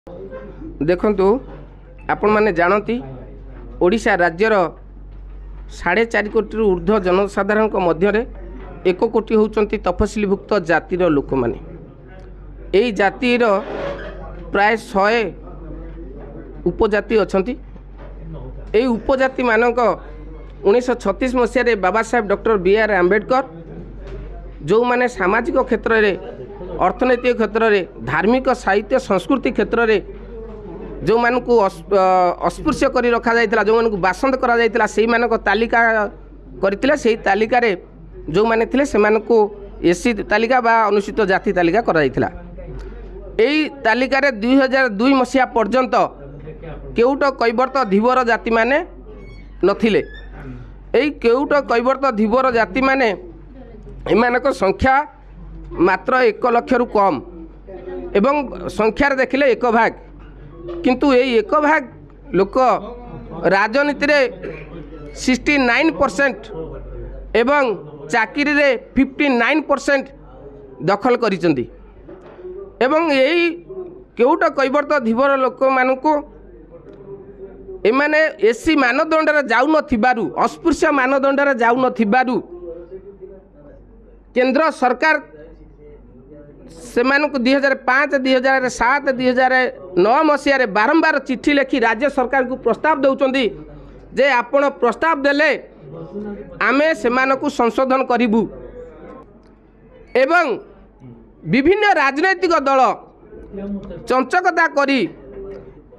देखंतु आपण माने जानती ओडिशा राज्यर 4.5 कोटी ऊर्ध्व जनसाधारण मध्य 1 कोटी होउचंती तफसिलभुक्त जातिर लोक माने। एई जातिर प्राय 100 उपजाति अछंती। एई उपजाति मानक 1936 मसीह बाबा साहेब डॉक्टर बी.आर. आंबेडकर जो माने सामाजिक क्षेत्र में, अर्थनैतिक क्षेत्र में, धार्मिक साहित्य संस्कृति क्षेत्र में जो मानक अस्पृश्य कर रखा जाइतिला, जो मानक बासंद करा जाइतिला, सेही मानक तालिका करथिले। सेही तालिका रे जो माने थिले सेमानकु एससी तालिका बा अनुसूचित जाति तालिका करा जाइतिला। एही तालिका रे 2002 मसीहा पर्यंत केउट कैवर्त धीवर जाति माने नथिले। एही केउट कैवर्त धीवर जाति माने एमानक संख्या मात्र 1 लाख रु कम एवं संख्यार देखिले 1 भाग, किंतु यही 1 भाग लोक राजनीति रे 69% एवं चाकरी रे 59% दखल करिसेंती। एवं यही केउट कैवर्त धीवर लोक मानकु एमाने एससी मानदंड रे जाउ नथिबारु, अस्पृश्य मानदंड रे जाउ नथिबारु केंद्र सरकार से 2005, 2007, 2009 मसीह बारंबार चिट्ठी लिखि राज्य सरकार को प्रस्ताव दौरान जे आपण प्रस्ताव देले आमे सेमानकु संशोधन करिबु। एवं विभिन्न राजनैतिक दल चंचकता करी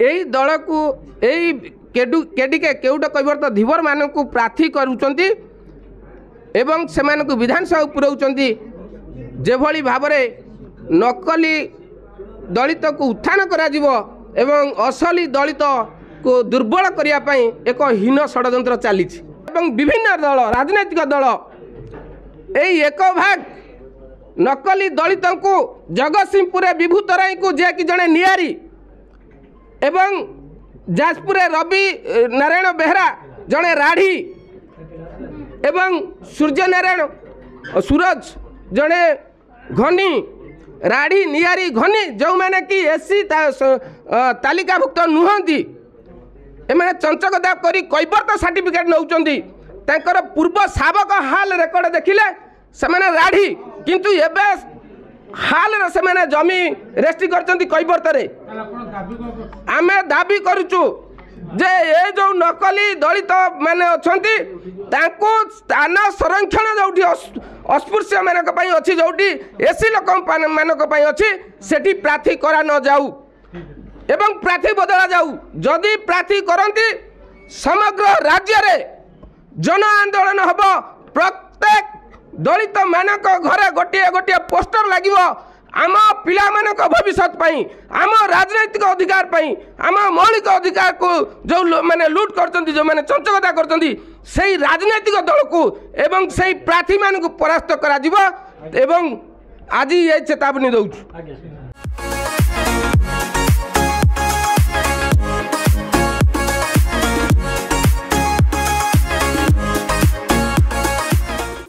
एई दल को एई केडिके केउट कैवर्त धीवर मानकु प्रार्थी करूचंती एवं सेमानकु विधानसभा पुरौचंती। जेभली भाबरे नकली दलित को उत्थान करा जिवो एवं असली दलित को दुर्बल करिया पई एक हीन षड्यंत्र चली। विभिन्न दल राजनैतिक दल एई 1 भाग नकली दलित को जगतसिंहपुर विभूतराई को जे कि जड़े नियारी एवं जाजपुर रवि नारायण बेहरा जड़े राढ़ी एवं सूर्य नारायण सूरज जड़े घनी राढ़ी नियारी घनी जो मैंने कि एससी तालिकाभुक्त नुहंती एमाने चंचकता करी कैवर्त सर्टिफिकेट नौचंती। तांकर पूर्व साबक हाल रेकर्ड देखिले सेमाने राढ़ी, किंतु एबे हाल रे सेमाने जमी रेस्ट्री करचंती कैवर्त रे। आमे दाबी करूचु जे ए जो नकली दलित माने अछंती तांको स्थान संरक्षण जोठी अस्पृश्य मानक पई अछि, जोठी एसी लोक मानक पई अछि, सेठी प्रार्थी करा न जाऊ एवं प्रार्थी बदला जाऊ। जदि प्रार्थी करंती समग्र राज्य रे जन आंदोलन हबो। प्रत्येक दलित मानक घरे गोटे गोटे पोस्टर लागिवो आम पिला मानक भविष्य पई, आम राजनैतिक अधिकार पई, आम मौलिक अधिकार को जो माने लूट करचंती, जो माने चंचकता करचंती, सेही राजनैतिक दल को एवं सेही प्रार्थी मानक परास्त करा जिवो। एवं आज ये चेतावनी दउछु।